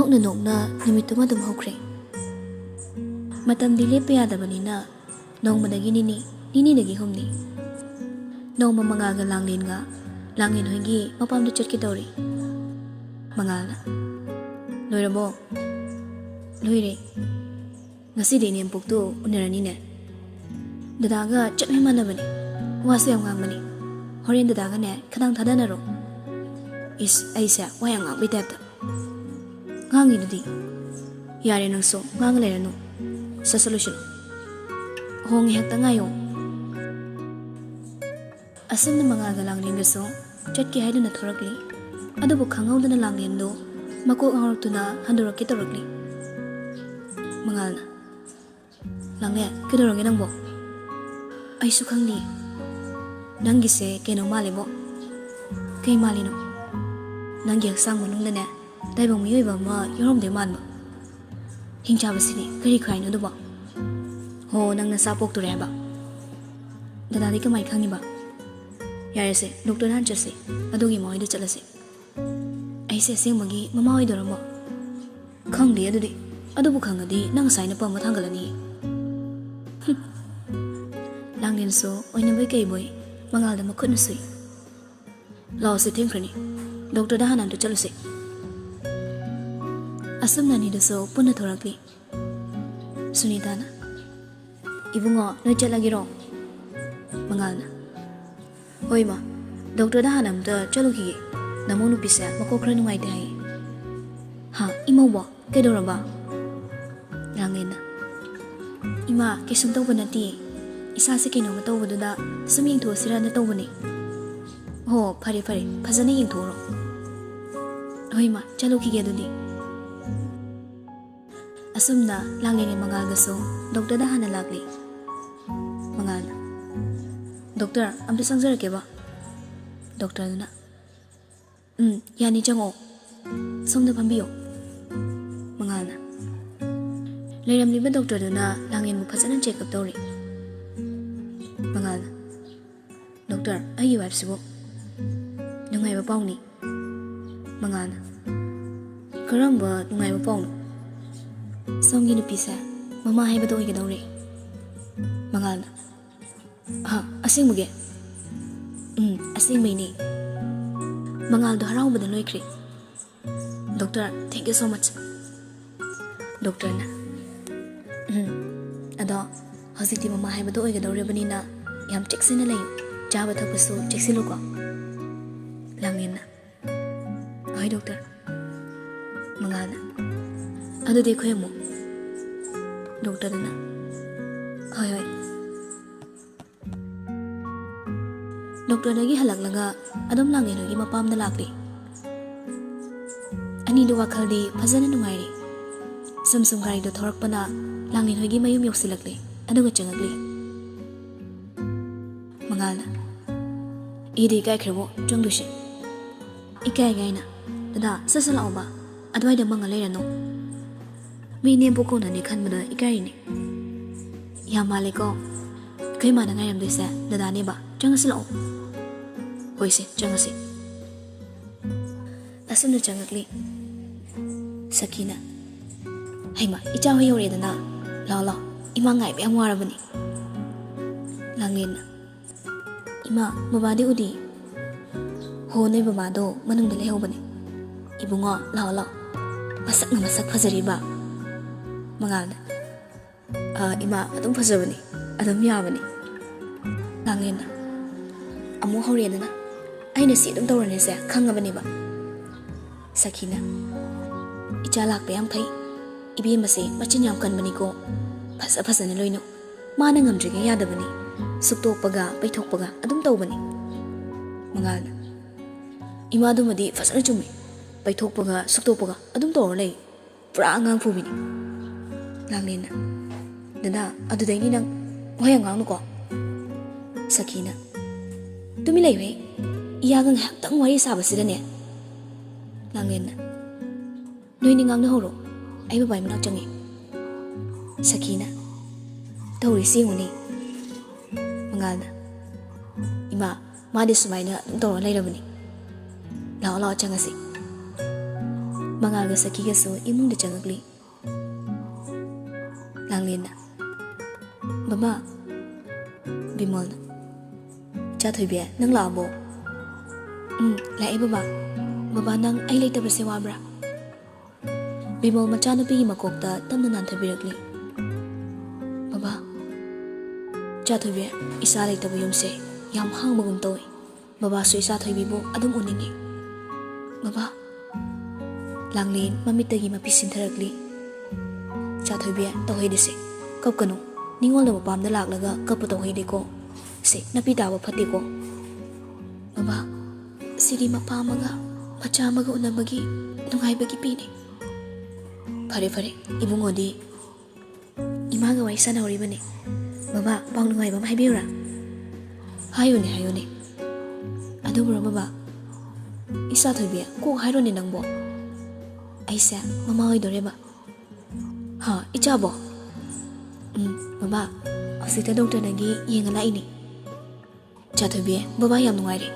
ꯅꯣꯛꯅ ꯅꯣꯛꯅ ꯅꯨꯃꯤꯠꯇꯨꯃ ꯑꯗꯨꯝ ꯍꯧꯈ꯭ꯔꯦ. ꯃꯇꯝꯗꯤ ꯂꯦꯞꯄ ꯌꯥꯗꯕꯅꯤꯅ ꯅꯣꯡꯃꯗꯒꯤ ꯅꯤꯅꯤꯗꯒꯤ ꯍꯨꯝꯅꯤ. ꯅꯣꯡꯃ ꯃꯉꯥꯜꯒ ꯂꯥꯡꯂꯦꯟ ꯍꯣꯏꯒꯤ ꯃꯄꯥꯝꯗ ꯆꯠꯀꯦ ꯇꯧꯔꯤ. ꯃꯉꯥꯜꯅ ꯂꯣꯏꯔꯕꯣ? ꯂꯣꯏꯔꯦ. ꯉꯁꯤꯗꯤ ꯏꯅꯦꯝꯄꯣꯛꯇꯨ ꯎꯅꯔꯅꯤꯅꯦ. ꯗꯗꯥꯒ ꯆꯠꯃꯤꯟ ꯃꯥꯟꯅꯕꯅꯤ. ꯋꯥꯁꯨ ꯌꯥꯝ ꯉꯥꯡꯕꯅꯤ. ꯍꯣꯔꯦꯟ ꯗꯗꯥꯒꯅꯦ ꯈꯗꯥꯡ ꯊꯥꯗꯅꯔꯣ. ꯏꯁ ꯑꯩꯁꯦ ꯋꯥ ꯌꯥꯝ ꯉꯥꯡꯕꯩ ꯇꯥꯏꯞꯇ. ꯉꯥꯡꯉꯤꯗꯨꯗꯤ. ꯌꯥꯔꯦ ꯅꯪꯁꯨ ꯉꯥꯡꯉ ꯂꯩꯔꯅꯨ. ꯁꯠ ꯂꯣꯏꯁꯤꯜꯂꯨ. ꯍꯣ ꯉꯥꯏꯍꯥꯛꯇ ꯉꯥꯏꯌꯣ. ꯑꯁꯨꯝꯅ ꯃꯉꯥꯜꯒ ꯂꯥꯡꯂꯦꯟꯒꯁꯨ ꯆꯠꯀꯦ ꯍꯥꯏꯗꯨꯅ ꯊꯣꯔꯛꯂꯤ. ꯑꯗꯨꯕꯨ ꯈꯪꯍꯧꯗꯅ ꯂꯥꯡꯂꯦꯟꯗꯨ ꯃꯀꯣꯛ ꯉꯥꯎꯔꯛꯇꯨꯅ ꯍꯟꯗꯣꯔꯛꯀꯦ ꯇꯧꯔꯛꯂꯤ. ꯃꯉꯥꯜꯅ ꯂꯥꯡꯂꯦꯟ ꯀꯩꯗꯧꯔꯒꯦ ꯅꯪꯕꯣ? ꯑꯩꯁꯨ ꯈꯪꯗꯦ. ꯅꯪꯒꯤꯁꯦ ꯀꯩꯅꯣ ꯃꯥꯜꯂꯦꯕꯣ. ꯀꯩ ꯃꯥꯜꯂꯤꯅꯣ? ꯅꯪꯒꯤ ꯍꯛꯆꯥꯡ ꯃꯅꯨꯡꯗꯅꯦ ꯇꯥꯏꯕꯪ ꯃꯤꯑꯣꯏꯕ ꯑꯃ ꯌꯥꯎꯔꯝꯗꯣꯏ ꯃꯥꯟꯕ. ꯍꯤꯡꯆꯥꯕꯁꯤꯗꯤ ꯀꯔꯤ ꯈꯥꯏꯅꯣ ꯑꯗꯨꯕꯣ? ꯍꯣ ꯅꯪ ꯅꯆꯥ ꯄꯣꯛꯇꯣꯔꯦ ꯍꯥꯏꯕ. ꯗꯗꯥꯗꯤ ꯀꯃꯥꯏꯅ ꯈꯪꯉꯤꯕ? ꯌꯥꯔꯦꯁꯦ ꯗꯣꯛꯇꯔ ꯅꯍꯥꯟ ꯆꯠꯁꯤ. ꯑꯗꯨꯒꯤ ꯃꯣꯏꯗ ꯆꯠꯂꯁꯤ. ꯑꯩꯁꯦ ꯑꯁꯦꯡꯕꯒꯤ ꯃꯃꯥ ꯑꯣꯏꯗꯣꯔꯝꯃꯣ? ꯈꯪꯗꯦ ꯑꯗꯨꯗꯤ. ꯑꯗꯨꯕꯨ ꯈꯪꯉꯗꯤ ꯅꯪ ꯉꯁꯥꯏꯅ ꯄꯝꯕ ꯊꯥꯡꯒꯠꯂꯅꯤ. ꯂꯥꯡꯂꯦꯟꯁꯨ ꯑꯣꯏꯅꯕꯣꯏ ꯀꯩꯕꯣꯏ ꯃꯉꯥꯜꯗ ꯃꯈꯨꯠꯅ ꯁꯨꯏ. ꯂꯥꯎꯁꯦ ꯊꯦꯡꯈ꯭ꯔꯅꯤ. ꯗꯣꯛꯇꯔꯗ ꯍꯥꯟꯅ ꯑꯝꯇ ꯆꯠꯂꯨꯁꯤ. ꯑꯁꯨꯝꯅ ꯑꯅꯤꯗꯨꯁꯨ ꯄꯨꯟꯅ ꯊꯣꯔꯛꯂꯤ. ꯁꯨꯅꯤꯇꯥꯅ ꯏꯕꯨꯡꯉꯣ ꯅꯣꯏ ꯆꯠꯂꯒꯦꯔꯣ? ꯃꯉꯥꯜꯅ ꯍꯣꯏ ꯃꯥ. ꯗꯣꯛꯇꯔꯗ ꯍꯥꯟꯅ ꯑꯝꯇ ꯆꯠꯂꯨꯈꯤꯒꯦ. ꯅꯃꯧ ꯅꯨꯄꯤꯁꯦ ꯃꯀꯣꯛ ꯈꯔ ꯅꯨꯡꯉꯥꯏꯇꯦ ꯍꯥꯏꯌꯦ. ꯍꯥ ꯏꯃꯧꯕꯣ ꯀꯩꯗꯧꯔꯕ? ꯂꯥꯡꯂꯦꯟꯅ ꯏꯃꯥ ꯀꯩꯁꯨꯝ ꯇꯧꯕ ꯅꯠꯇꯦ. ꯏꯁꯥꯁꯦ ꯀꯩꯅꯣꯝꯃ ꯇꯧꯕꯗꯨꯗ ꯁꯨꯝ ꯌꯦꯡꯊꯣꯛꯑꯁꯤꯔꯅ ꯇꯧꯕꯅꯦ. ꯍꯣ ꯐꯔꯦ ꯐꯖꯅ ꯌꯦꯡꯊꯣꯛꯎꯔꯣ. ꯍꯣꯏ ꯃꯥ ꯆꯠꯂꯨꯈꯤꯒꯦ ꯑꯗꯨꯗꯤ. ꯑꯁꯨꯝꯅ ꯂꯥꯡꯂꯦꯟꯒꯤ ꯃꯉꯥꯜꯒꯁꯨ ꯗꯣꯛꯇꯔꯗ ꯍꯥꯟꯅ ꯂꯥꯛꯂꯤ. ꯃꯉꯥꯜꯅ ꯗꯣꯛꯇꯔ ꯑꯝꯇ ꯆꯪꯖꯔꯛꯀꯦꯕ. ꯗꯣꯛꯇꯔꯗꯨꯅ ꯌꯥꯅꯤ ꯆꯪꯉꯛꯑꯣ. ꯁꯣꯝꯗ ꯐꯝꯕꯤꯌꯣ. ꯃꯉꯥꯜꯅ ꯂꯩꯔꯝꯂꯤꯕ ꯗꯣꯛꯇꯔꯗꯨꯅ ꯂꯥꯡꯂꯦꯟꯕꯨ ꯐꯖꯅ ꯆꯦꯛꯑꯞ ꯇꯧꯔꯤ. ꯃꯉꯥꯜꯅ ꯗꯣꯛꯇꯔ ꯑꯩꯒꯤ ꯋꯥꯏꯐꯁꯤꯕꯨ ꯅꯨꯡꯉꯥꯏꯕ ꯄꯥꯎꯅꯤ. ꯃꯉꯥꯜꯅ ꯀꯔꯝꯕ ꯅꯨꯡꯉꯥꯏꯕ ꯄꯥꯎꯅꯣ? ꯁꯣꯝꯒꯤ ꯅꯨꯄꯤꯁꯦ ꯃꯃꯥ ꯍꯥꯏꯕꯗꯣ ꯑꯣꯏꯒꯗꯧꯔꯦ. ꯃꯉꯥꯜꯅ ꯑꯁꯦꯡꯕꯒꯤ? ꯑꯁꯦꯡꯕꯩꯅꯦ. ꯃꯉꯥꯜꯗꯣ ꯍꯔꯥꯎꯕꯗ ꯂꯣꯏꯈ꯭ꯔꯦ. ꯗꯣꯛꯇꯔ ꯊꯦꯡꯛ ꯌꯨ ꯁꯣ ꯃꯆ. ꯗꯣꯛꯇꯔꯅ ꯑꯗꯣ ꯍꯧꯖꯤꯛꯇꯤ ꯃꯃꯥ ꯍꯥꯏꯕꯗꯣ ꯑꯣꯏꯒꯗꯧꯔꯕꯅꯤꯅ ꯌꯥꯝ ꯆꯦꯛꯁꯤꯟꯅ ꯂꯩꯌꯨ. ꯆꯥꯕ ꯊꯛꯄꯁꯨ ꯆꯦꯛꯁꯤꯜꯂꯨꯀꯣ. ꯂꯥꯡꯂꯦꯟꯅ ꯍꯣꯏ ꯗꯣꯛꯇꯔ. ꯃꯉꯥꯜꯅ ꯑꯗꯨꯗꯤ ꯑꯩꯈꯣꯏ ꯑꯃꯨꯛ. ꯗꯣꯛꯇꯔꯗꯨꯅ ꯍꯣꯏ. ꯗꯣꯛꯇꯔꯗꯒꯤ ꯍꯜꯂꯛꯂꯒ ꯑꯗꯨꯝ ꯂꯥꯡꯂꯦꯟ ꯍꯣꯏꯒꯤ ꯃꯄꯥꯝꯗ ꯂꯥꯛꯂꯤ. ꯑꯅꯤꯗꯨ ꯋꯥꯈꯜꯗꯤ ꯐꯖꯅ ꯅꯨꯡꯉꯥꯏꯔꯤ. ꯁꯨꯝ ꯒꯥꯔꯤꯗꯣ ꯊꯧꯔꯛꯄꯅ ꯂꯥꯡꯂꯦꯟ ꯍꯣꯏꯒꯤ ꯃꯌꯨꯝ ꯌꯧꯁꯤꯜꯂꯛꯂꯤ. ꯑꯗꯨꯒ ꯆꯪꯉꯛꯂꯤ. ꯃꯉꯥꯜꯅ ꯏꯗꯤ ꯏꯀꯥꯏꯈ꯭ꯔꯕꯣ ꯆꯪꯗꯣꯏꯁꯦ? ꯏꯀꯥꯏꯒꯥꯏꯅ ꯗꯗꯥ ꯁꯠ ꯂꯥꯛꯑꯣꯕ. ꯑꯗꯨꯋꯥꯏꯗ ꯃꯪꯉ ꯂꯩꯔꯅꯨ. ꯃꯤ ꯏꯅꯦꯝꯄꯣꯛ ꯀꯧꯅꯅꯤ ꯈꯟꯕꯗ ꯏꯀꯥꯏꯔꯤꯅꯤ. ꯌꯥꯝ ꯃꯥꯜꯂꯦꯀꯣ. ꯑꯩꯈꯣꯏ ꯃꯥꯅ ꯉꯥꯏꯔꯝꯗꯣꯏꯁꯦ ꯗꯗꯥꯅꯦꯕ. ꯆꯪꯉꯁꯤ ꯂꯥꯛꯑꯣ. ꯍꯣꯏꯁꯦ ꯆꯪꯉꯁꯤ. ꯑꯁꯨꯝꯅ ꯆꯪꯉꯛꯂꯤ. ꯁꯈꯤꯅ ꯍꯩꯃꯥ ꯏꯆꯥ ꯍꯣꯏ ꯌꯧꯔꯦꯗꯅ. ꯂꯥꯛꯑꯣ ꯏꯃꯥ ꯉꯥꯏꯕ ꯌꯥꯝ ꯋꯥꯔꯕꯅꯤ. ꯂꯥꯡꯂꯦꯟꯅ ꯏꯃꯥ ꯕꯕꯥꯗꯤ ꯎꯗꯤ? ꯍꯣ ꯅꯣꯏ ꯕꯕꯥꯗꯣ ꯃꯅꯨꯡꯗ ꯂꯩꯍꯧꯕꯅꯦ. ꯏꯕꯨꯡꯉꯣ ꯂꯥꯛꯑꯣ. ꯃꯁꯛꯅ ꯃꯁꯛ ꯐꯖꯔꯤꯕ. ꯃꯉꯥꯜꯅ ꯏꯃꯥ ꯑꯗꯨꯝ ꯐꯖꯕꯅꯤ. ꯑꯗꯨꯝ ꯌꯥꯕꯅꯤ. ꯂꯥꯡꯂꯦꯟꯅ ꯑꯃꯨꯛ ꯍꯧꯔꯦꯗꯅ. ꯑꯩꯅ ꯁꯤ ꯑꯗꯨꯝ ꯇꯧꯔꯅꯤꯁꯦ ꯈꯪꯉꯕꯅꯦꯕ. ꯁꯈꯤꯅ ꯏꯆꯥ ꯂꯥꯛꯄ ꯌꯥꯝ ꯐꯩ. ꯏꯕꯦꯝꯃꯁꯦ ꯃꯆꯤꯟ ꯌꯥꯝ ꯀꯟꯕꯅꯤꯀꯣ. ꯐꯖꯅ ꯂꯣꯏꯅꯧ. ꯃꯥꯅ ꯉꯝꯗ꯭ꯔꯤꯉꯩ ꯌꯥꯗꯕꯅꯤ. ꯁꯨꯛꯇꯣꯛꯄꯒ ꯄꯩꯊꯣꯛꯄꯒ ꯑꯗꯨꯝ ꯇꯧꯕꯅꯤ. ꯃꯉꯥꯜꯅ ꯏꯃꯥꯗꯨꯃꯗꯤ ꯐꯖꯅ ꯆꯨꯝꯃꯤ. ꯄꯩꯊꯣꯛꯄꯒ ꯁꯨꯛꯇꯣꯛꯄꯒ ꯑꯗꯨꯝ ꯇꯧꯔ ꯂꯩ. ꯄꯨꯔꯥ ꯑꯉꯥꯡ ꯐꯨꯕꯤꯅꯤ. ꯂꯥꯡꯂꯦꯟꯅ ꯗꯗꯥ ꯑꯗꯨꯗꯩꯅꯤ ꯅꯪ ꯋꯥ ꯌꯥꯝ ꯉꯥꯡꯅꯨꯀꯣ. ꯁꯈꯤꯅ ꯇꯨꯃꯤꯟ ꯂꯩꯌꯨꯍꯦ. ꯏꯌꯥꯒ ꯉꯥꯏꯍꯥꯛꯇꯪ ꯋꯥꯔꯤ ꯁꯥꯕꯁꯤꯗꯅꯦ. ꯂꯥꯡꯂꯦꯟꯅ ꯅꯣꯏꯅꯤ ꯉꯥꯡꯅꯍꯧꯔꯣ. ꯑꯩ ꯕꯕꯥꯏ ꯃꯅꯥꯛ ꯆꯪꯉꯦ. ꯁꯈꯤꯅ ꯇꯧꯔꯤꯁꯤ ꯌꯦꯡꯉꯨꯅꯦ. ꯃꯉꯥꯜꯅ ꯏꯃꯥ ꯃꯥꯗꯤ ꯁꯨꯃꯥꯏꯅ ꯑꯗꯨꯝ ꯇꯧꯔ ꯂꯩꯔꯕꯅꯤ. ꯂꯥꯛꯑꯣ ꯆꯪꯉꯁꯤ. Mangalga Sakigasu imungda changakli. Langlena. Baba. Bimol. Chathoibia nang labo. Lai baba. Baba nang ay later se wabra. Bimol machanupi makokta tamna nantabirakli. Baba. Chathoibia isa later yumse yam hang magum toy. Baba su isa thoibibo adum uningi. Baba. Langlin mamitagi mapisintarakli. Chathoibia tawhidise. Kapkanu. Ningol na mapamda laklaga kapu tawhidi ko. Se napitawa pati ko. Baba. Siri mapamaga. Machamaga unabagi. Nungaybagi pini. Fare. Ibungodi. Imaga wai sanawri bane. Baba. Pang nungaybam haibira. Hayone. Adubro baba. Isa thoibia ko hairone nangbo. Aisa mama oidoreba. Ha, ichabo. Baba, asita doctor nagi yengala ini. Chathoibia baba yam nungaire.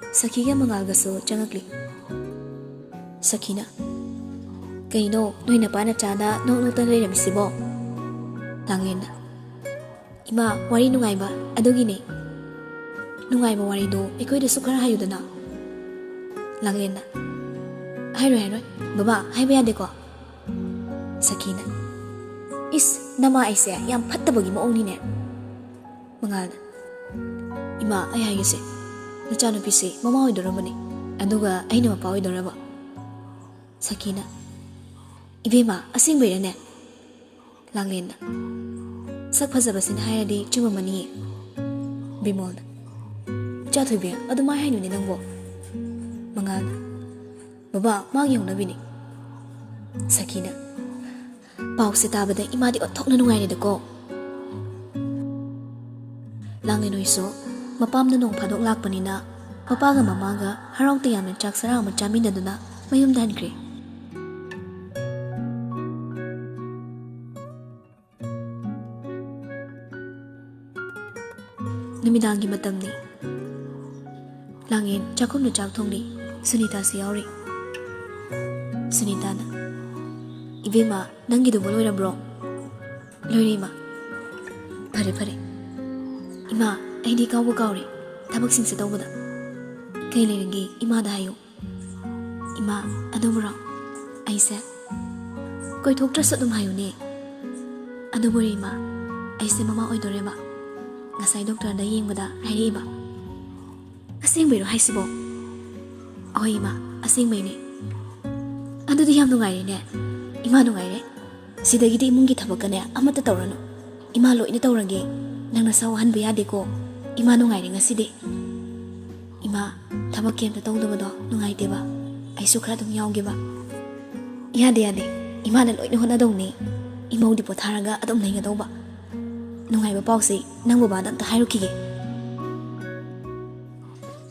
Sakiga mangalgaso changakli. Sakina. Kaino noina pana chana no tanre ramisibo. Langlena. Ima wari nungaiba adugine. Nungaiba wari do ekoida sukara hayudana. Langlena. Hairoi. Baba, haiba yadeko. Sakina. Is nama aise yam fattabagi maongni ne. Mangalna. Ima ay hayese. Nachanupi se mama oidorabani. Aduga aina mapa oidoraba. Sakina. Ibema asing bayane. Langlena. Sak fajabasin hairadi chumamani. Bimol. Chathoibia adumai hainuni nangbo. Mangalna. Baba magi honabini. Sakina. Pau se tabada imadi othokna nungaine dako. Langlin oiso mapamna nong phadok lakpanina papaga mamaga harauta yamna chak sara ma chaminaduna mayum dankre. Numidangi matamni. Langlin chakumna chak thongli Sunita si yauri. Sunita na. Ibema nangi dubo loira bro. Loira ima. Fare. Ima aidi kawu kauri. Tabak sing se tawbada. Kay lerengi ima da hayo. Ima adubro. Aisa. Koi thoktra sadum hayo ne. Adubori ima. Aisa mama oidoreba. Ngasai doctor da yengbada hairiba. Asing biro haisibo. Ahoy ima, asing may ni. Ano di yam nungaire ne? Ima nungaire? Sidagiti imungi tabag ka ne, amata tawrano. Ima lo inatawrangi, nang nasawahan bayade ko. Ima nungaire nga sidi. Ima, tabag kiem na tawdo do, nungay diba? Ay sukra dong yaw giba. Yade, ima na lo inuhon adong ni. Imaw di po taraga at umnay nga daw ba? Nungay ba pausi, nang babadang tahayro kige.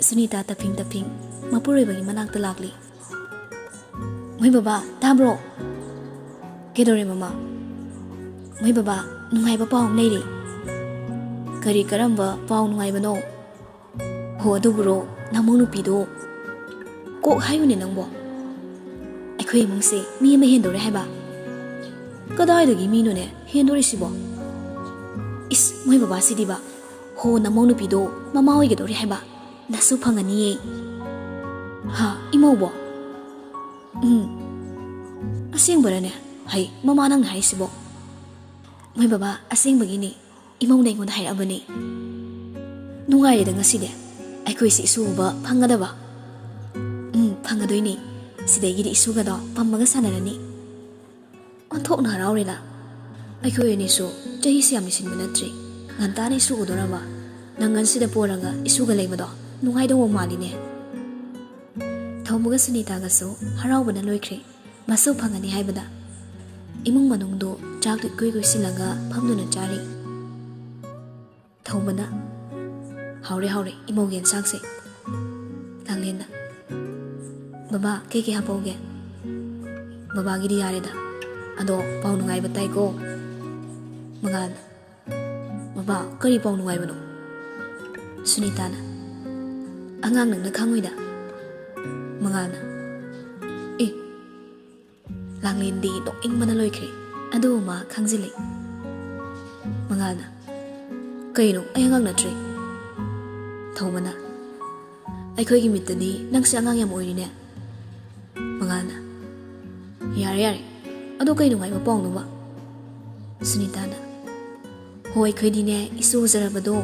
Sunita taping. Mapuroy bagi manang talakli. May baba, tabro. Kedore mama. May baba, nungay ba paong lady? Kari karamba paong nungay ba no? Ho adubro, namong nupido. Ko hayo ni nang bo. Ay kuy mong si, miya may hendore hay ba? Kaday dagi mino ne, hendore si bo. Is, may baba si diba? Ho namong nupido, mamaoy gadore hay ba? Nasupang aniye. Ha, imaw bo? Asing ba na? Hay, mama nang nahay si bo. May baba, asing bagini. Imaw na yung nahay abani. Nungay da nga sida. Ay kuy si isu ba, pangada ba? Pangadoy ni. Sida gidi isu ga do, pamaga sana na ni. Antok na haraw rin na. Ay kuy ni su, jahi siyam ni sinmanatri. Nganta na isu ko do na ba? Nangan sida po lang ga, isu ga lay mo do. Nungay daw mali ni. Thawmuga Sunita gaso haraw na loikre maso phangani haibada imung manungdo chak goi silaga phamnu na chari thawmana haure imogen sakse Langlena. Baba ke hapoge baba gidi yare da ado pau nungai batai ko Mangal. Baba kari pau nungai bano Sunita na angang nang nakangoy da Mangal na. ꯂꯥꯡꯂꯦꯟꯗꯤ ꯅꯣꯛꯅꯤꯡꯕꯅ ꯂꯣꯏꯈ꯭ꯔꯦ ꯑꯗꯨꯕꯨ ꯃꯥ ꯈꯪꯖꯤꯜꯂꯤ ꯃꯉꯥꯜꯅ ꯀꯩꯅꯣ ꯑꯩ ꯑꯉꯥꯡ ꯅꯠꯇ꯭ꯔꯦ ꯊꯧꯕꯅ ꯑꯩꯈꯣꯏꯒꯤ ꯃꯤꯠꯇꯗꯤ ꯅꯪꯁꯦ ꯑꯉꯥꯡ ꯌꯥꯝ ꯑꯣꯏꯔꯤꯅꯦ ꯃꯉꯥꯜꯅ ꯌꯥꯔꯦ ꯌꯥꯔꯦ ꯑꯗꯣ ꯀꯩ ꯅꯨꯡꯉꯥꯏꯕ ꯄꯥꯎꯅꯣꯕ ꯁꯨꯅꯤꯇꯥꯅ ꯍꯣꯏ ꯑꯩꯈꯣꯏꯗꯤꯅꯦ ꯏꯁꯨ ꯎꯖꯔꯕꯗꯣ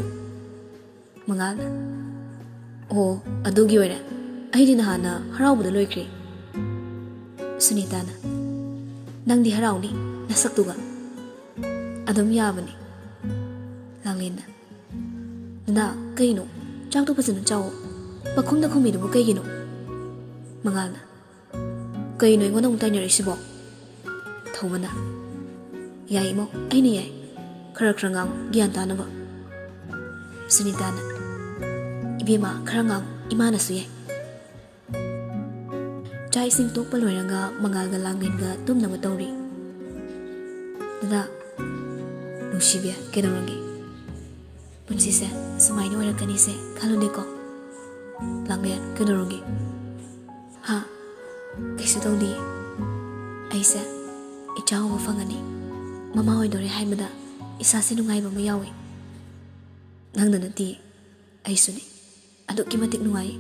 ꯃꯉꯥꯜꯅ ꯑꯣ ꯑꯗꯨꯒꯤ ꯑꯣꯏꯔꯦ ꯑꯩꯗꯤ ꯅꯍꯥꯟꯅ ꯍꯔꯥꯎꯕꯗ ꯂꯣꯏꯈ꯭ꯔꯦ ꯁꯨꯅꯤꯇꯥꯅ ꯅꯪꯗꯤ ꯍꯔꯥꯎꯅꯤ ꯅꯁꯛꯇꯨꯒ ꯑꯗꯨꯝ ꯌꯥꯕꯅꯤ ꯂꯥꯡꯂꯦꯟꯅ ꯅꯅꯥ ꯀꯩꯅꯣ ꯆꯥꯛꯇꯣ ꯐꯖꯅ ꯆꯥꯎꯋꯣ ꯄꯥꯈꯨꯝꯗ ꯈꯨꯝꯃꯤꯗꯨꯕꯨ ꯀꯩꯒꯤꯅꯣ ꯃꯉꯥꯜꯅ ꯀꯩꯅꯣ ꯑꯩꯉꯣꯟꯗ ꯑꯃꯨꯛ ꯇꯥꯏꯅꯔꯛꯏꯁꯤꯕꯣ ꯊꯧꯕꯅ ꯌꯥꯏ ꯏꯃꯧ ꯑꯩꯅ ꯌꯥꯏ ꯈꯔ ꯈꯔ ꯉꯥꯡꯉꯨ ꯒ꯭ꯌꯥꯟ ꯇꯥꯅꯕ ꯁꯨꯅꯤꯇꯥꯅ ꯏꯕꯦꯝꯃ ꯈꯔ ꯉꯥꯡꯉꯨ ꯏꯃꯥꯅꯁꯨ ꯌꯥꯏ ꯆꯥꯛ ꯏꯁꯤꯡ ꯇꯣꯛꯄ ꯂꯣꯏꯔꯒ ꯃꯉꯥꯜꯒ ꯂꯥꯡꯂꯦꯟꯒ ꯇꯨꯝꯅꯕ ꯇꯧꯔꯤ ꯗꯗꯥ ꯅꯨꯡꯁꯤꯕꯤ ꯀꯩꯗꯧꯔꯒꯦ ꯄꯨꯟꯁꯤꯁꯦ ꯁꯨꯃꯥꯏꯅ ꯑꯣꯏꯔꯛꯀꯅꯤꯁꯦ ꯈꯜꯂꯨꯅꯦꯀꯣ ꯂꯥꯡꯂꯦꯟ ꯀꯩꯗꯧꯔꯒꯦ ꯍꯥ ꯀꯩꯁꯨ ꯇꯧꯗꯤꯌꯦ ꯑꯩꯁꯦ ꯏꯆꯥ ꯑꯃ ꯐꯪꯉꯅꯤ ꯃꯃꯥ ꯑꯣꯏꯗꯣꯔꯦ ꯍꯥꯏꯕꯗ ꯏꯁꯥꯁꯦ ꯅꯨꯡꯉꯥꯏꯕ ꯑꯃ ꯌꯥꯎꯋꯤ ꯅꯪꯗ ꯅꯠꯇꯦ ꯑꯩꯁꯨꯅꯤ ꯑꯗꯨꯛꯀꯤ ꯃꯇꯤꯛ ꯅꯨꯡꯉꯥꯏ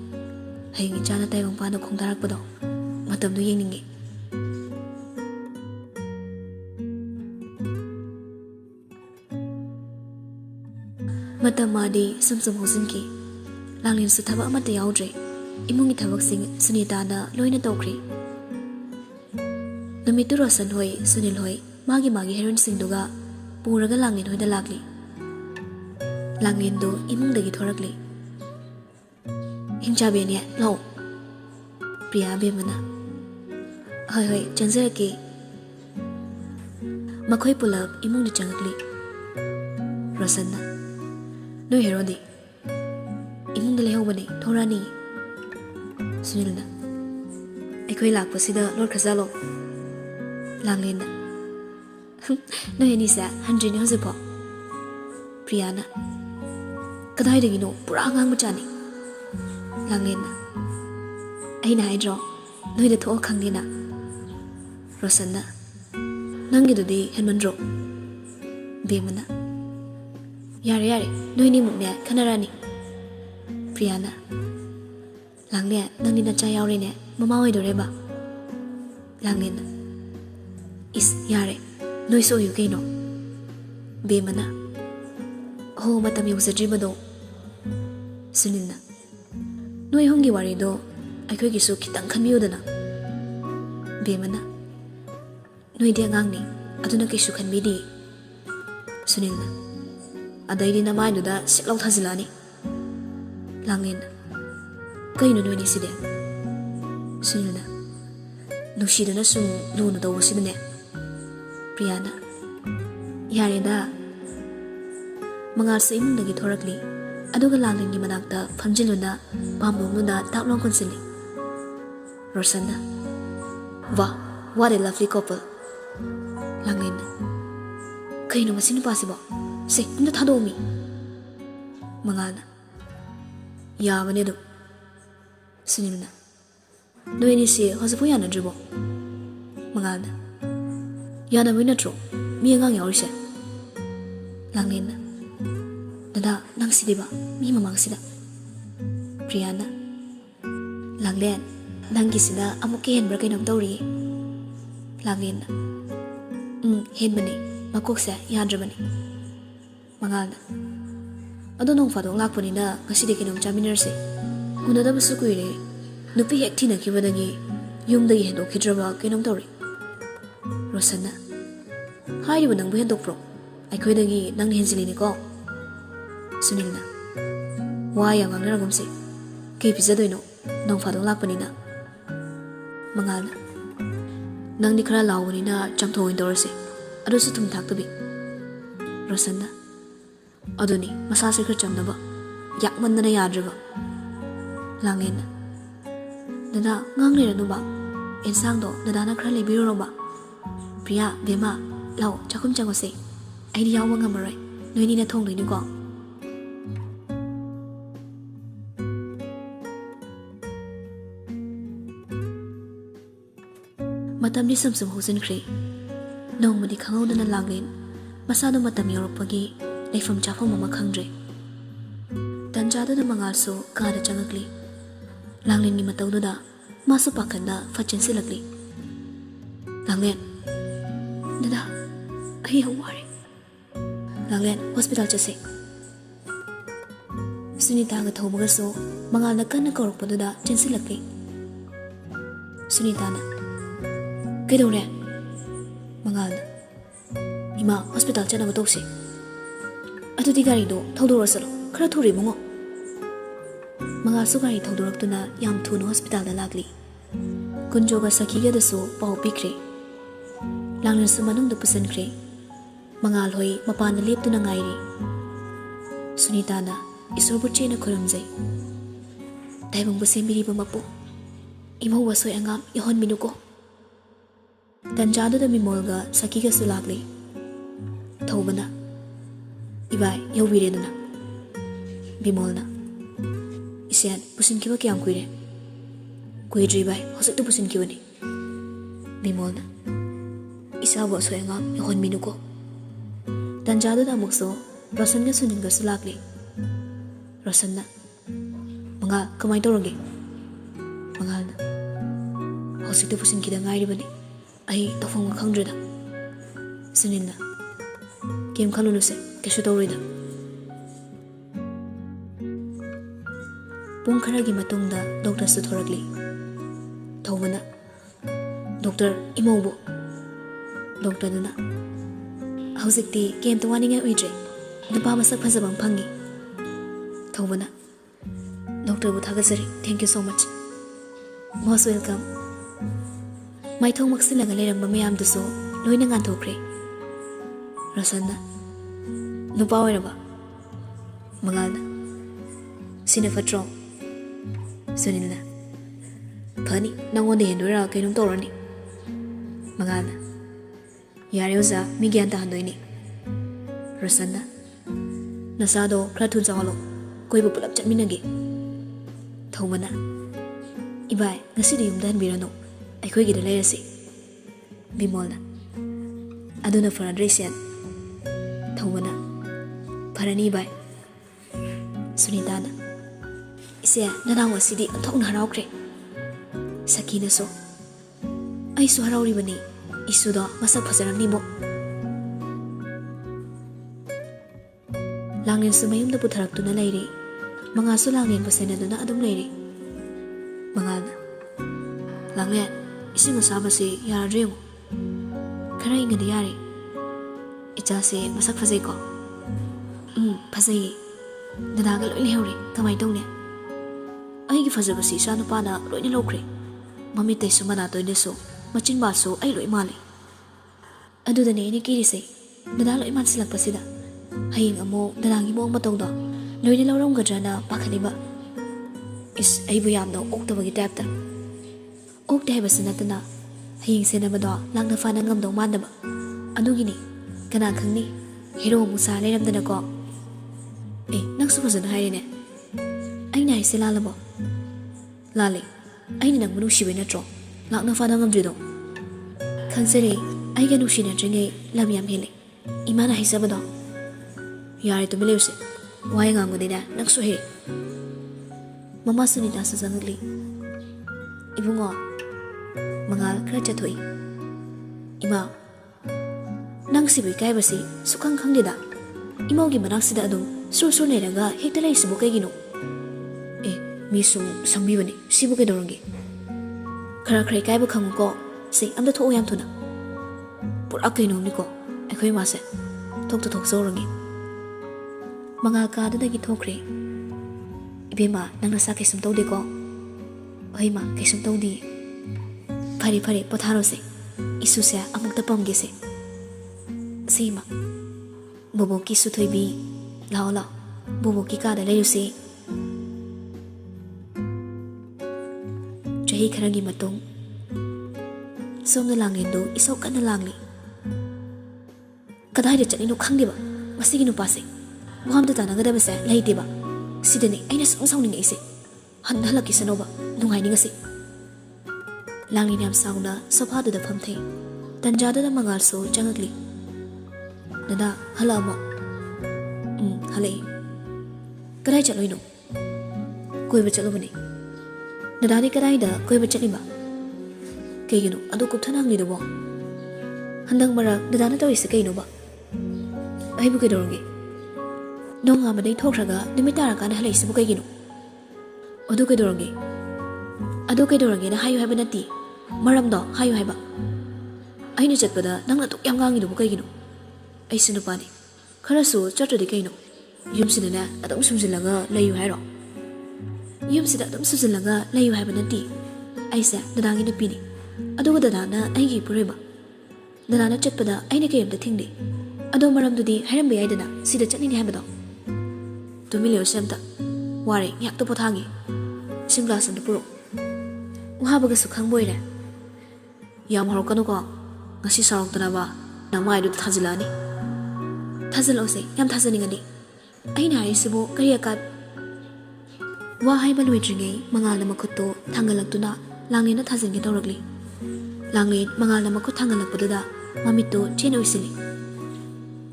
ꯍꯌꯦꯡ ꯏꯆꯥꯅ ꯇꯥꯏꯕꯪꯄꯥꯟꯗ ꯈꯣꯡꯗꯥꯔꯛꯄꯗꯣ ꯃꯇꯝꯗꯣ ꯌꯦꯡꯅꯤꯡꯉꯤ ꯃꯇꯝ ꯃꯥꯗꯤ ꯁꯨꯝ ꯁꯨꯝ ꯍꯧꯖꯤꯟꯈꯤ ꯂꯥꯡꯂꯦꯟꯁꯨ ꯊꯕꯛ ꯑꯃꯠꯇ ꯌꯥꯎꯗ꯭ꯔꯦ ꯏꯃꯨꯡꯒꯤ ꯊꯕꯛꯁꯤꯡ ꯁꯨꯅꯤꯇꯥꯅ ꯂꯣꯏꯅ ꯇꯧꯈ꯭ꯔꯦ ꯅꯨꯃꯤꯠꯇꯨ ꯔꯣꯁꯟ ꯍꯣꯏ ꯁꯨꯅꯤꯜ ꯍꯣꯏ ꯃꯥꯒꯤ ꯍꯦꯔꯣꯏꯟꯁꯤꯡꯗꯨꯒ ꯄꯨꯔꯒ ꯂꯥꯡꯂꯦꯟ ꯍꯣꯏꯗ ꯂꯥꯛꯂꯤ ꯂꯥꯡꯂꯦꯟꯗꯣ ꯏꯃꯨꯡꯗꯒꯤ ꯊꯣꯔꯛꯂꯤ ꯍꯤꯡꯆꯥꯕꯤꯅꯦ ꯂꯥꯛꯑꯣ ꯄ꯭ꯔꯤꯌꯥ ꯕꯦꯝꯃꯅ ꯍꯣꯏ ꯍꯣꯏ ꯆꯪꯖꯔꯛꯀꯦ ꯃꯈꯣꯏ ꯄꯨꯂꯞ ꯏꯃꯨꯡꯗ ꯆꯪꯉꯛꯂꯤ ꯔꯣꯁꯟꯅ ꯅꯣꯏ ꯍꯦꯔꯣꯗꯤ ꯏꯃꯨꯡꯗ ꯂꯩꯍꯧꯕꯅꯦ ꯊꯣꯔꯛꯑꯅꯤ ꯁꯨꯅꯤꯜꯅ ꯑꯩꯈꯣꯏ ꯂꯥꯛꯄꯁꯤꯗ ꯂꯣꯠꯈ꯭ꯔꯖꯥꯠꯂꯣ ꯂꯥꯡꯂꯦꯟꯅ ꯅꯣꯏ ꯑꯅꯤꯁꯦ ꯍꯟꯗ꯭ꯔꯤꯅꯦ ꯍꯧꯖꯤꯛꯐꯥꯎ ꯄ꯭ꯔꯤꯌꯥꯅ ꯀꯗꯥꯏꯗꯒꯤꯅꯣ ꯄꯨꯔꯥ ꯑꯉꯥꯡ ꯃꯆꯥꯅꯤ ꯂꯥꯡꯂꯦꯟꯅ ꯑꯩꯅ ꯍꯥꯏꯗ꯭ꯔꯣ ꯅꯣꯏꯗ ꯊꯣꯛꯑ ꯈꯪꯅꯤꯅ ꯔꯣꯁꯟꯅ ꯅꯪꯒꯤꯗꯨꯗꯤ ꯍꯦꯟꯃꯟꯗ꯭ꯔꯣ ꯕꯦꯝꯃꯅ ꯌꯥꯔꯦ ꯌꯥꯔꯦ ꯅꯣꯏꯅꯤꯃꯨꯛꯅꯦ ꯈꯟꯅꯔꯅꯤ ꯄ꯭ꯔꯤꯌꯥꯅ ꯂꯥꯡꯂꯦꯟ ꯅꯪꯗꯤ ꯅꯆꯥ ꯌꯥꯎꯔꯦꯅꯦ ꯃꯃꯥ ꯑꯣꯏꯗꯣꯔꯦꯕ ꯂꯥꯡꯂꯦꯟꯅ ꯏꯁ ꯌꯥꯔꯦ ꯅꯣꯏꯁꯨ ꯑꯣꯏꯌꯨ ꯀꯩꯅꯣ ꯕꯦꯝꯃꯅ ꯍꯣ ꯃꯇꯝ ꯌꯧꯖꯗ꯭ꯔꯤꯕꯗꯣ ꯁꯨꯅꯤꯜꯅ ꯅꯣꯏ ꯑꯍꯨꯝꯒꯤ ꯋꯥꯔꯤꯗꯣ ꯑꯩꯈꯣꯏꯒꯤꯁꯨ ꯈꯤꯇꯪ ꯈꯟꯕꯤꯌꯨꯗꯅ ꯕꯦꯝꯃꯅ ꯅꯣꯏꯗꯤ ꯑꯉꯥꯡꯅꯤ ꯑꯗꯨꯅ ꯀꯩꯁꯨ ꯈꯟꯕꯤꯗꯦ ꯁꯨꯅꯤꯜꯅ ꯑꯗꯩꯗꯤ ꯅꯃꯥꯏꯗꯨꯗ ꯁꯤꯠꯂꯥꯎ ꯊꯥꯖꯤꯜꯂꯛꯑꯅꯤ ꯂꯥꯡꯂꯦꯟꯅ ꯀꯩꯅꯣ ꯅꯣꯏꯅꯤ ꯁꯤꯗꯤ ꯁꯨꯅꯤꯜꯅ ꯅꯨꯡꯁꯤꯗꯅ ꯁꯨꯝ ꯂꯨꯅ ꯇꯧꯕꯁꯤꯗꯅꯦ ꯄ꯭ꯔꯤꯌꯥꯅ ꯌꯥꯔꯦꯗ ꯃꯉꯥꯜꯁꯨ ꯏꯃꯨꯡꯗꯒꯤ ꯊꯣꯔꯛꯂꯤ ꯑꯗꯨꯒ ꯂꯥꯡꯂꯦꯟꯒꯤ ꯃꯅꯥꯛꯇ ꯐꯝꯖꯤꯜꯂꯨꯅ ꯄꯥꯝꯕꯣꯝꯗꯨꯗ ꯇꯥꯞꯂꯥꯎ ꯀꯣꯟꯁꯤꯜꯂꯤ ꯔꯣꯁꯟꯅ ꯋꯥ ꯋꯥꯠ ꯑꯦ ꯂꯚꯂꯤ ꯀꯣꯄꯜ ꯂꯥꯡꯂꯦꯟꯅ ꯀꯩꯅꯣ ꯃꯁꯤ ꯅꯨꯄꯥꯁꯤꯕꯣ ꯁꯦ ꯑꯝꯇ ꯊꯥꯗꯣꯛꯑꯝꯃꯤ ꯃꯉꯥꯜꯅ ꯌꯥꯕꯅꯦ ꯑꯗꯨꯝ ꯁꯨꯅꯤꯜꯅ ꯅꯣꯏ ꯑꯅꯤꯁꯤ ꯍꯧꯖꯤꯛꯐꯥꯎ ꯌꯥꯅꯗ꯭ꯔꯤꯕꯣ ꯃꯉꯥꯜꯅ ꯌꯥꯅꯕꯩ ꯅꯠꯇ꯭ꯔꯣ ꯃꯤ ꯑꯉꯥꯡ ꯌꯥꯎꯔꯤꯁꯦ ꯂꯥꯡꯂꯦꯟꯅ ꯗꯗꯥ ꯅꯪ ꯁꯤꯗꯤꯕ ꯃꯤ ꯃꯃꯥꯡꯁꯤꯗ ꯄ꯭ꯔꯤꯌꯥꯅ ꯂꯥꯡꯂꯦꯟ ꯅꯪꯒꯤꯁꯤꯅ ꯑꯃꯨꯛꯀ ꯍꯦꯟꯕ꯭ꯔꯥ ꯀꯩꯅꯣꯝ ꯇꯧꯔꯤꯌꯦ ꯂꯥꯡꯂꯦꯟꯅ ꯍꯦꯟꯕꯅꯤ ꯃꯀꯣꯛꯁꯦ ꯌꯥꯗ꯭ꯔꯕꯅꯤ ꯃꯉꯥꯜꯅ ꯑꯗꯣ ꯅꯣꯡ ꯐꯥꯗꯣꯛ ꯂꯥꯛꯄꯅꯤꯅ ꯉꯁꯤꯗꯤ ꯀꯩꯅꯣꯝ ꯆꯥꯃꯤꯟꯅꯔꯁꯦ ꯎꯅꯗꯕꯁꯨ ꯀꯨꯏꯔꯦ ꯅꯨꯄꯤ ꯍꯦꯛ ꯊꯤꯅꯈꯤꯕꯗꯒꯤ ꯌꯨꯝꯗꯒꯤ ꯍꯦꯟꯗꯣꯛꯈꯤꯗ꯭ꯔꯕ ꯀꯩꯅꯣꯝ ꯇꯧꯔꯤ ꯔꯣꯁꯟꯅ ꯍꯥꯏꯔꯤꯕ ꯅꯪꯕꯨ ꯍꯦꯟꯗꯣꯛꯄ꯭ꯔꯣ ꯑꯩꯈꯣꯏꯗꯒꯤ ꯅꯪꯅ ꯍꯦꯟꯖꯤꯜꯂꯤꯅꯤꯀꯣ ꯁꯨꯅꯤꯜꯅ ꯋꯥ ꯌꯥꯝ ꯉꯥꯡꯅꯔꯒꯨꯝꯁꯦ ꯀꯩ ꯄꯤꯖꯗꯣꯏꯅꯣ ꯅꯣꯡ ꯐꯥꯗꯣꯛ ꯂꯥꯛꯄꯅꯤꯅ ꯃꯉꯥꯜꯅ ꯅꯪꯗꯤ ꯈꯔ ꯂꯥꯎꯕꯅꯤꯅ ꯆꯝꯊꯣꯡ ꯑꯣꯏꯅ ꯇꯧꯔꯁꯦ ꯑꯗꯨꯁꯨ ꯊꯨꯝ ꯊꯥꯛꯇꯕꯤ ꯔꯣꯁꯟꯅ ꯑꯗꯨꯅꯤ ꯃꯁꯥꯁꯦ ꯈꯔ ꯆꯝꯅꯕ ꯌꯥꯛꯃꯟꯗꯅ ꯌꯥꯗ꯭ꯔꯤꯕ ꯂꯥꯡꯂꯦꯟꯅ ꯗꯗꯥ ꯉꯥꯡ ꯂꯩꯔꯅꯨꯕ ꯑꯦꯟꯁꯥꯡꯗꯣ ꯗꯗꯥꯅ ꯈꯔ ꯂꯩꯕꯤꯔꯨꯔꯣꯕ ꯄ꯭ꯔꯤꯌꯥ ꯕꯦꯝꯃ ꯂꯥꯛꯑꯣ ꯆꯥꯛꯈꯨꯝ ꯆꯪꯉꯨꯁꯦ ꯑꯩꯗꯤ ꯌꯥꯎꯕ ꯉꯝꯃꯔꯣꯏ ꯅꯣꯏꯅꯤꯅ ꯊꯣꯡꯗꯣꯏꯅꯤꯀꯣ matamdi samsum hosinkhre nongmadi khangawdana langlen masado matam yorokpagi leifam chafam ama khangdre tanjadana mangalso kada changakli langlen ni matawduda masu pakhanda fachin silakli langlen dada ai hawari langlen hospital chase Sunita ga thobaga so mangal na kanna korokpaduda chinsilakli Sunita na kaidore mangal na ima hospital chana batose adudi gari do thodorasalo khara thuri mungo mangal su gari thodoraktuna yam thuna hospital da lagli kunjoga sakhiga da so pau pikre langna su manung da pusankre mangal hoi mapana leptuna ngairi Sunita na Isorbu chena khuramjai daibang bu sembiri ba mapu imau wasoi angam yahon minuko tanjadu da mimolga sakiga sulagli thobana ibai yawire duna bimolna isen pusin kiba kyam kuire kuidri bai hosuk tu pusin kibani bimolna isa bo soi angam yahon minuko tanjadu da mukso Rosan ga sunin ga sulagli Rosanna Mangal kamay tawrangge Mangal na Hosik tu pusin kita ngairi bani Ay tafong makangdra da Sunin na Kim kalunu se Kesho tawri da Pung kharagi matong da Doktor su thoragli Tawba na Doktor imaw bo Doktor na Hosik ti Kim tawani nga uidre Napa masak phasabang phangi Thobana Doctor bu thagasari thank you so much most welcome mai thong maksilaga leramba mayam duso loina ngan thokre Rasanna nupa oiraba mangalna sina fatro sunilna phani nangonde hendora kainum torani mangalna yare oza mi gyan ta handoini Rasanna nasado krathu jalo Koiba pulap chatminage Thobana Ibai ngasidi yumdan birano Aikoi gida lairasi Bimolna Aduna faradresian Thobana Parani Ibai Sunitana Ise nanang wasidi anthok na haraukre Sakina so Ay su harauri bani Isu do masak pasaram ni mo Langin sumayum da putharak tu na lairi Mga su langin pasena do na adum lairi Mangal na Langin isi masaba si yara dreyo Kara inga di yari Icha si masak fazay ko Fazay Dadagal oi lehori kamay tong niya Ay gi fazaba si sa nupa na loi ni lokre Mamitay sumana to niso Machin baso ay loi mali Adu da ni ini kiri say Dadalo iman silang pasida Haying amo dalangi mo ang matong do Loy na lawrong gadra na pakaliba Is ay buyam na ok tabagi tepta Ok dahi basa na na Haying sinama do lang na fanang ngamdong manda ba Ano gini Kanakang ni Hero mo sa liram na ko Eh nagsupasan na hari ne Ay na sila labo Lali Ay ni nang manusiway na tro Lang na fanang ngamdri do Kang sari Ay ganusi na dringay lamyam hili Imana hisaba do Yari tu beliau se, wahai nganggu dina nak suhe. Mama Sunita sesangli. Ibu ngo, mangal kerja tui. Ima, nang si bikai basi sukang kang dida. Imau gimana sida adum, sur neraga hekta lai sibuk kayak gino. Misung sambi bani sibuk kayak doronggi. Kara kai bukang ko, si amda tu oyam tuna. Pur akai nom niko, aku masa, tok soronggi. Mga kada na githokre Ibema nang nasa kaisam tawdi ko Oy ma kaisam tawdi Pari potharo se Isu se amuk tapam gise Sima Bobo ki su thoibi Lao Bobo ki kada layu se Chahi kharagi matong Som na langin do isaw ka na langli Kadai da chanino khangdi ba Masigi no pase Waham tu tanah kada besar lahi tiba. Sida ni, aina sang ning isi. Han halaki sanoba, nungai ni ngasi. ꯂꯥꯡꯂꯦꯟ ꯌꯥꯝ ꯁꯥꯎꯅ ꯁꯣꯐꯥꯗꯨꯗ ꯐꯝꯊꯩ ꯇꯟꯖꯥꯗꯨꯗ ꯃꯉꯥꯜꯁꯨ ꯆꯪꯉꯛꯂꯤ ꯗꯗꯥ ꯍꯜꯂꯛꯑꯕꯣ ꯍꯜꯂꯛꯏ ꯀꯗꯥꯏ ꯆꯠꯂꯣꯏꯅꯣ ꯀꯣꯏꯕ ꯆꯠꯂꯨꯕꯅꯤ ꯗꯗꯥꯗꯤ ꯀꯗꯥꯏꯗ ꯀꯣꯏꯕ ꯆꯠꯂꯤꯕ ꯀꯩꯒꯤꯅꯣ ꯑꯗꯨ ꯀꯨꯞꯊꯅ ꯍꯪꯂꯤꯗꯨꯕꯣ ꯍꯟꯗꯛ ꯃꯔꯛ ꯗꯗꯥꯅ ꯇꯧꯔꯤꯁꯦ ꯀꯩꯅꯣꯕ ꯑꯩꯕꯨ ꯀꯩꯗꯧꯔꯒꯦ ꯅꯣꯡꯉꯥꯟꯕꯗꯩ ꯊꯣꯛꯈ꯭ꯔꯒ ꯅꯨꯃꯤꯠ ꯇꯥꯔꯀꯥꯟꯗ ꯍꯜꯂꯛꯏꯁꯤꯕꯨ ꯀꯩꯒꯤꯅꯣ ꯑꯗꯨ ꯀꯩꯗꯧꯔꯒꯦꯅ ꯍꯥꯏꯌꯨ ꯍꯥꯏꯕ ꯅꯠꯇꯦ ꯃꯔꯝꯗꯣ ꯍꯥꯏꯌꯨ ꯍꯥꯏꯕ ꯑꯩꯅ ꯆꯠꯄꯗ ꯅꯪꯅ ꯑꯗꯨꯛ ꯌꯥꯝ ꯉꯥꯡꯉꯤꯗꯨꯕꯨ ꯀꯩꯒꯤꯅോ ꯑꯩꯁꯨ ꯅꯨꯄꯥꯅꯤ ꯈꯔꯁꯨ ꯆꯠꯇ꯭ꯔꯗꯤ ꯀꯩꯅೋ ꯌꯨꯝꯁꯤꯗꯅꯦ ꯑꯗꯨꯝ ꯁꯨꯝꯖꯤꯜꯂꯒ ꯂꯩꯌꯨ ꯍꯥꯏꯔꯣ ꯌꯨꯝꯁꯤꯗ ꯑꯗꯨꯝ ꯁꯨꯝꯖꯤꯜꯂꯒ ꯂꯩꯌꯨ ꯍꯥꯏꯕ ꯅꯠꯇꯦ ꯑꯩꯁꯦ ꯗꯗꯥꯒꯤ ꯅꯨꯄꯤꯅꯤ ꯑꯗꯨꯒ ꯗꯗꯥꯅ ꯑꯩꯒꯤ ꯏꯄꯨꯔꯣꯏꯕ ꯗꯗꯥꯅ ꯆꯠꯄꯗ ꯑꯩꯅ ꯀꯩꯝꯇ ꯊꯤꯡꯗꯦ ꯑꯗꯣ ꯃꯔꯝꯗꯨꯗꯤ ꯍꯥꯏꯔꯝꯕ ꯌꯥꯏꯗꯅ ꯁꯤꯗ ꯆꯠꯂꯤꯅꯤ ꯍꯥꯏꯕꯗꯣ ꯇꯨꯃꯤꯟ ꯂꯩꯔꯨꯁꯦ ꯑꯝꯇ ꯋꯥꯔꯦ ꯉꯥꯛꯇ ꯄꯣꯊꯥꯒꯦ ꯏꯁꯤꯡ ꯒ꯭ꯂꯥꯁ ꯑꯝꯇ ꯄꯨꯔꯛꯑꯣ ꯋꯥꯕꯒꯁꯨ ꯈꯪꯕ ꯑꯣꯏꯔꯦ ꯌꯥꯝ ꯍꯧꯔꯛꯀꯅꯨꯀꯣ ꯉꯁꯤ ꯁꯥꯎꯔꯛꯇꯅꯕ ꯅꯪ ꯃꯥꯏꯗꯨꯗ ꯊꯥꯖꯤꯜꯂꯛꯑꯅꯤ ꯊꯥꯖꯤꯜꯂꯛꯑꯣꯁꯦ ꯌꯥꯝ ꯊꯥꯖꯅꯤꯡꯉꯗꯤ ꯑꯩꯅ ꯍꯥꯏꯔꯤꯁꯤꯕꯨ ꯀꯔꯤ ꯑꯀꯥꯠ ꯋꯥ ꯍꯥꯏꯕ ꯂꯣꯏꯗ꯭ꯔꯤꯉꯩ ꯃꯉꯥꯜꯅ ꯃꯈꯨꯠꯇꯣ ꯊꯥꯡꯒꯠꯂꯛꯇꯨꯅ ꯂꯥꯡꯂꯦꯟꯅ ꯊꯥꯖꯤꯟꯒꯦ ꯇꯧꯔꯛꯂꯤ ꯂꯥꯡꯂꯦꯟ ꯃꯉꯥꯜꯅ ꯃꯈꯨꯠ ꯊꯥꯡꯒꯠꯂꯛꯄꯗꯨꯗ ꯃꯃꯤꯠꯇꯣ ꯆꯦꯅ ꯎꯏꯁꯤꯜꯂꯤ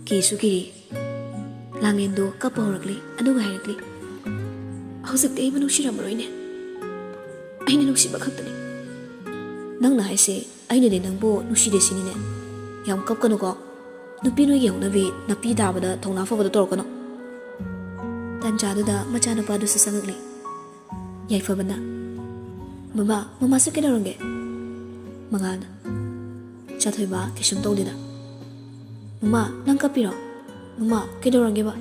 ꯀꯤꯁꯨ ꯀꯤꯔꯤ ꯂꯥꯡꯂꯦꯟꯗꯣ ꯀꯞꯄ ꯍꯧꯔꯛꯂꯤ ꯑꯗꯨꯒ ꯍꯥꯏꯔꯛꯂꯤ ꯍꯧꯖꯤꯛꯇꯤ ꯑꯩꯕꯨ ꯅꯨꯡꯁꯤꯔꯝꯃꯔꯣꯏꯅꯦ ꯑꯩꯅ ꯅꯨꯡꯁꯤꯕ ꯈꯛꯇꯅꯤ ꯅꯪꯅ ꯍꯥꯏꯁꯦ ꯑꯩꯅꯗꯤ ꯅꯪꯕꯨ ꯅꯨꯡꯁꯤꯗꯦ ꯁꯤꯅꯤꯅꯦ ꯌꯥꯝ ꯀꯞꯀꯅꯨꯀꯣ ꯅꯨꯄꯤ ꯅꯣꯏꯒꯤ ꯍꯧꯅꯕꯤ ꯅꯥꯄꯤ ꯇꯥꯕꯗ ꯊꯧꯅꯥ ꯐꯕꯗꯣ ꯇꯧꯔꯛꯀꯅꯣ ꯇꯟꯖꯥꯗꯨꯗ ꯃꯆꯥꯅꯨꯄꯥꯗꯨꯁꯨ ꯆꯪꯉꯛꯂꯤ ꯌꯥꯏꯐꯕꯅ ꯃꯃꯥꯁꯦ ꯀꯩꯗꯧꯔꯒꯦ ꯃꯉꯥꯜꯅ ꯆꯥꯊꯣꯏꯕ ꯀꯩꯁꯨꯝ ꯇꯧꯗꯦꯗ ꯃꯃꯥ ꯅꯪ ꯀꯞꯄꯤꯔꯣ ꯃꯃꯥ ꯀꯩꯗꯧꯔꯒꯦꯕ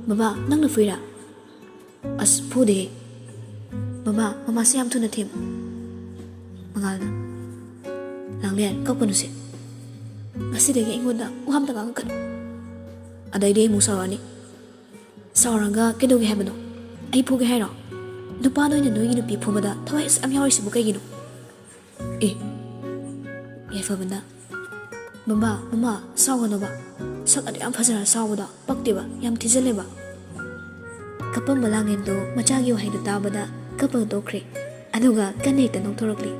ꯕꯕꯥ ꯅꯪꯅ ꯐꯨꯏꯔꯥ ꯑꯁ ꯐꯨꯗꯦꯍꯦ ꯃꯃꯥꯁꯦ ꯌꯥꯝ ꯊꯨꯅ ꯊꯦꯝꯃꯨ ꯃꯉꯥꯜꯅ ꯂꯥꯡꯂꯦꯟ ꯀꯞꯀꯅꯨꯁꯦ ꯉꯁꯤꯗꯒꯤ ꯑꯩꯉꯣꯟꯗ ꯋꯥ ꯑꯝꯇ ꯉꯥꯡꯉꯛꯀꯅꯨ ꯑꯗꯩꯗꯤ ꯑꯩ ꯑꯃꯨꯛ ꯁꯥꯎꯔꯛꯑꯅꯤ ꯁꯥꯎꯔꯒ ꯀꯩꯗꯧꯒꯦ ꯍꯥꯏꯕꯅꯣ ꯑꯩ ꯐꯨꯒꯦ ꯍꯥꯏꯔꯣ ꯅꯨꯄꯥ ꯅꯣꯏꯅ ꯅꯣꯏꯒꯤ ꯅꯨꯄꯤ ꯐꯨꯕꯗ ꯊꯋꯥꯏ ꯑꯁ ꯌꯥꯝ ꯌꯥꯎꯔꯤꯁꯤꯕꯨ ꯀꯩꯒꯤꯅꯣ ꯌꯥꯏꯐꯕꯅ ꯃꯃꯥ ꯁꯥꯎꯒꯅꯣꯕ ꯁꯛ ꯑꯗꯨ ꯌꯥꯝ ꯐꯖꯔ ꯁꯥꯎꯕꯗꯣ ꯄꯛꯇꯦꯕ ꯌꯥꯝ ꯊꯤꯖꯤꯜꯂꯦꯕ ꯀꯞꯄꯝꯕ ꯂꯥꯡꯂꯦꯟꯗꯣ ꯃꯆꯥꯒꯤ ꯋꯥꯍꯩꯗꯣ ꯇꯥꯕꯗ ꯀꯞꯄꯒ ꯇꯣꯛꯈ꯭ꯔꯦ ꯑꯗꯨꯒ ꯀꯟꯅ ꯍꯦꯛꯇ ꯅꯣꯛꯊꯣꯔꯛꯂꯤ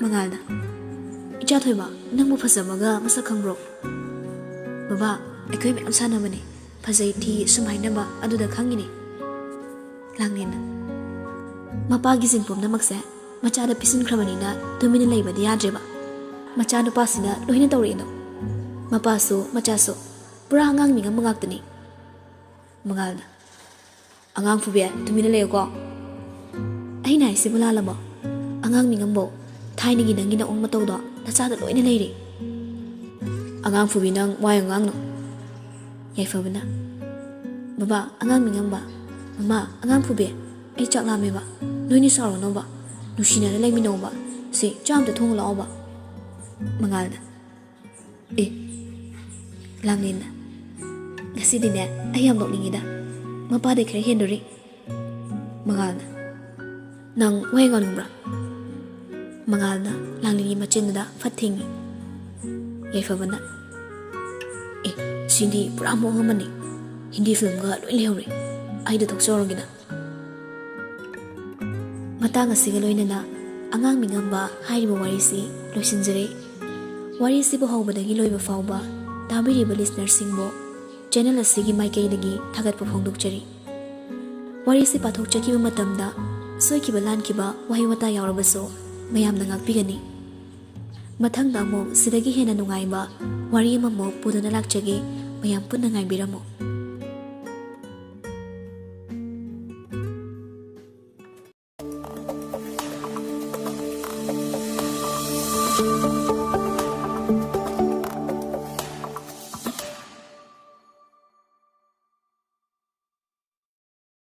ꯃꯉꯥꯜꯅ ꯏꯆꯥꯊꯣꯏꯕ ꯅꯪꯕꯨ ꯐꯖꯕꯒ ꯃꯁꯛ ꯈꯪꯕ꯭ꯔꯣ ꯕꯕꯥ ꯑꯩꯈꯣꯏ ꯃꯌꯥꯝ ꯁꯥꯟꯅꯕꯅꯤ ꯐꯖꯩ ꯊꯤ ꯁꯨꯝ ꯍꯥꯏꯅꯕ ꯑꯗꯨꯗ ꯈꯪꯉꯤꯅꯤ ꯂꯥꯡꯂꯦꯟꯅ ꯃꯄꯥꯒꯤ ꯖꯤꯟ ꯄꯨꯝꯅꯃꯛꯁꯦ ꯃꯆꯥꯗ ꯄꯤꯁꯤꯟꯈ꯭ꯔꯕꯅꯤꯅ ꯇꯨꯃꯤꯟꯅ ꯂꯩꯕꯗꯤ ꯌꯥꯗ꯭ꯔꯦꯕ ꯃꯆꯥꯅꯨꯄꯥꯁꯤꯅ ꯂꯣꯏꯅ ꯇꯧꯔꯛꯏꯅꯣ ꯃꯄꯥꯁꯨ ꯃꯆꯥꯁꯨ ꯄꯨꯔꯥ ꯑꯉꯥꯡ ꯃꯤꯉꯝꯕ ꯉꯥꯛꯇꯅꯤ ꯃꯉꯥꯜꯅ ꯑꯉꯥꯡ ꯐꯨꯕꯤ ꯇꯨꯃꯤꯟꯅ ꯂꯩꯌꯨꯀꯣ ꯑꯩꯅ ꯍꯥꯏꯁꯤꯕꯨ ꯂꯥꯜꯂꯕꯣ ꯑꯉꯥꯡ ꯃꯤꯉꯝꯕꯣ ꯊꯥꯏꯅꯒꯤ ꯅꯪꯒꯤ ꯅꯑꯣꯡ ꯃꯇꯧꯗꯣ ꯅꯆꯥꯗ ꯂꯣꯏꯅ ꯂꯩꯔꯤ ꯑꯉꯥꯡ ꯐꯨꯕꯤ ꯅꯪ ꯋꯥ ꯌꯥꯝ ꯉꯥꯡꯅꯨ ꯌꯥꯏꯐꯕꯅ ꯕꯕꯥ ꯑꯉꯥꯡ ꯃꯤꯉꯝꯕ ꯃꯃꯥ ꯑꯉꯥꯡ ꯐꯨꯕꯤ ꯑꯩ ꯆꯥꯛ ꯂꯥꯝꯃꯦꯕ ꯅꯣꯏꯅꯤ ꯁꯥꯎꯔꯅꯣꯕ ꯅꯨꯡꯁꯤꯅꯅ ꯂꯩꯃꯤꯟꯅꯧꯕ ꯁꯤ ꯆꯥꯛ ꯑꯝꯇ ꯊꯣꯡꯉꯨ ꯂꯥꯛꯑꯣꯕ ꯃꯉꯥꯜꯅ ꯂꯥꯡꯂꯦꯟꯅ ꯉꯁꯤꯗꯤꯅꯦ ꯑꯩ ꯌꯥꯝ ꯅꯣꯛꯅꯤꯡꯉꯤꯗ ꯃꯄꯥꯗꯩ ꯈꯔ ꯍꯦꯟꯗꯣꯔꯤ ꯃꯉꯥꯜꯅ ꯅꯪ ꯋꯥ ꯉꯥꯡꯅꯤꯡꯕ꯭ꯔꯥ ꯃꯉꯥꯜꯅ ꯂꯥꯡꯂꯦꯟꯒꯤ ꯃꯆꯤꯟꯗꯨꯗ ꯐꯠ ꯊꯦꯡꯉꯤ ꯌꯥꯏꯐꯕꯅ ꯁꯤꯗꯤ ꯄꯨꯔꯥ ꯃꯑꯣꯡ ꯑꯃꯅꯤ ꯍꯤꯟꯗꯤ ꯐꯤल्मꯒ ꯂꯣꯏ ꯂꯩꯍꯧꯔꯦ ꯑꯩꯗ ꯊꯣꯛꯆꯧꯔꯒꯤꯅ ꯃꯇꯥꯡ ꯑꯁꯤꯒ ꯂꯣꯏꯅꯅ ꯑꯉꯥꯡ ꯃꯤꯉꯝꯕ ꯍꯥꯏꯔꯤꯕ ꯋꯥꯔꯤꯁꯤ ꯂꯣꯏꯁꯤꯟꯖꯔꯦ ꯋꯥꯔꯤꯁꯤꯕꯨ ꯍꯧꯕꯗꯒꯤ ꯂꯣꯏꯕ ꯐꯥꯎꯕ ꯇꯥꯕꯤꯔꯤꯕ ꯂꯤꯁꯅꯔꯁꯤꯡꯕꯨ ꯆꯦꯅꯦꯜ ꯑꯁꯤꯒꯤ ꯃꯥꯏꯀꯩꯗꯒꯤ ꯊꯥꯒꯠꯄ ꯐꯣꯡꯗꯣꯛꯆꯔꯤ ꯋꯥꯔꯤꯁꯤ ꯄꯥꯊꯣꯛꯆꯈꯤꯕ ꯃꯇꯝꯗ ꯁꯣꯏꯈꯤꯕ ꯂꯥꯟꯈꯤꯕ ꯋꯥꯍꯩ ꯋꯥꯇꯥ ꯌꯥꯎꯔꯕꯁꯨ ꯃꯌꯥꯝꯅ ꯉꯥꯛꯄꯤꯒꯅꯤ ꯃꯊꯪꯗ ꯑꯃꯨꯛ ꯁꯤꯗꯒꯤ ꯍꯦꯟꯅ ꯅꯨꯡꯉꯥꯏꯕ ꯋꯥꯔꯤ ꯑꯃꯃꯨꯛ ꯄꯨꯗꯨꯅ ꯂꯥꯛꯆꯒꯦ ꯃꯌꯥꯝ ꯄꯨꯟꯅ ꯉꯥꯏꯕꯤꯔꯝꯃꯨ